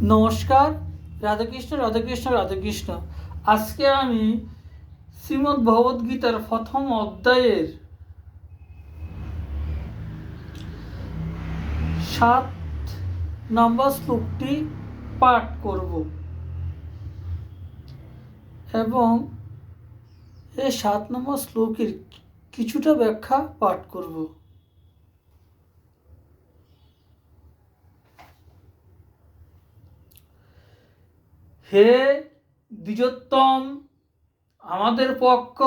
নমস্কার। রাধাকৃষ্ণ রাধাকৃষ্ণ রাধাকৃষ্ণ। আজকে আমি শ্রীমদ্ ভগবদ্গীতার প্রথম অধ্যায়ের 7 নম্বর শ্লোকটি পাঠ করব এবং এই 7 নম্বর শ্লোকের কিছুটা ব্যাখ্যা পাঠ করব। হে দ্বিজোত্তম, আমাদের পক্ষ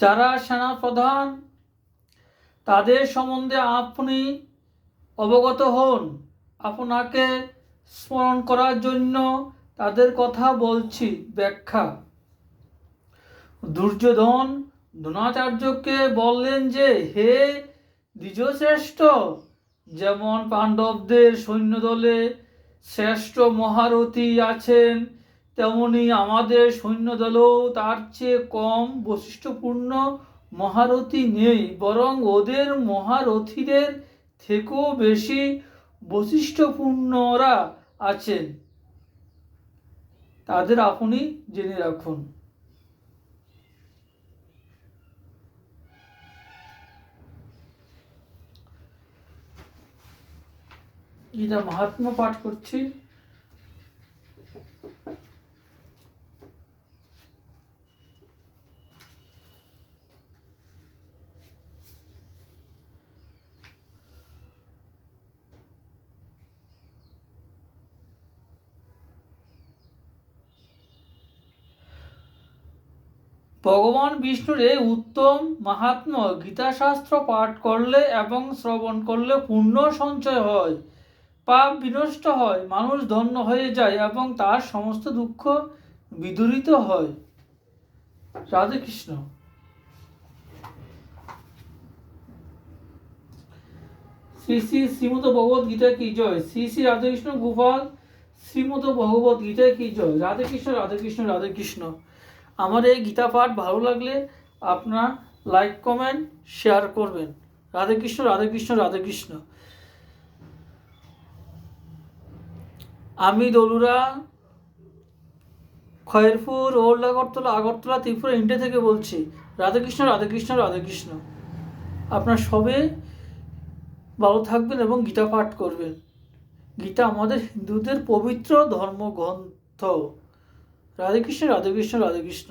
যারা সেনাপ্রধান তাদের সম্বন্ধে আপনি অবগত হন। আপনাকে স্মরণ করার জন্য তাদের কথা বলছি। ব্যাখ্যা: দুর্যোধন দ্রোণাচার্যকে বললেন যে, হে দ্বিজশ্রেষ্ঠ, যেমন পাণ্ডবদের সৈন্যদলে শ্রেষ্ঠ মহারথী আছেন, তেমনি আমাদের সৈন্যদলেও তার চেয়ে কম বৈশিষ্ট্যপূর্ণ মহারথী নেই, বরং ওদের মহারথীদের থেকেও বেশি বৈশিষ্ট্যপূর্ণরা আছেন। তাদের আপনি জেনে রাখুন। গীতা মাহাত্ম্য পাঠ করছি। ভগবান বিষ্ণুর এই উত্তম মাহাত্ম্য গীতাশাস্ত্র পাঠ করলে এবং শ্রবণ করলে পুণ্য সঞ্চয় হয়, পাপ বিনষ্ট হয়, মানুষ ধন্য হয়ে যায় এবং তার সমস্ত দুঃখ বিদূরিত হয়। রাধে কৃষ্ণ। শ্রী শ্রী শ্রীমদ ভগবত গীতা কি জয়। শ্রী শ্রী রাধাকৃষ্ণ গোপাল শ্রীমদ ভগবত গীতা কি জয়। রাধে কৃষ্ণ রাধে কৃষ্ণ রাধে কৃষ্ণ। আমার এই গীতা পাঠ ভালো লাগলে আপনারা লাইক কমেন্ট শেয়ার করবেন। রাধে কৃষ্ণ রাধে কৃষ্ণ রাধে কৃষ্ণ। আমি দলুরা, খয়েরপুর, ওল্ড আগরতলা, আগরতলা, ত্রিপুরা, ইন্ডিয়া থেকে বলছি। রাধে কৃষ্ণ রাধে কৃষ্ণ রাধে কৃষ্ণ। আপনারা সবে ভালো থাকবেন এবং গীতা পাঠ করবেন। গীতা আমাদের হিন্দুদের পবিত্র ধর্মগ্রন্থ। রাধে কৃষ্ণ রাধে কৃষ্ণ রাধে কৃষ্ণ।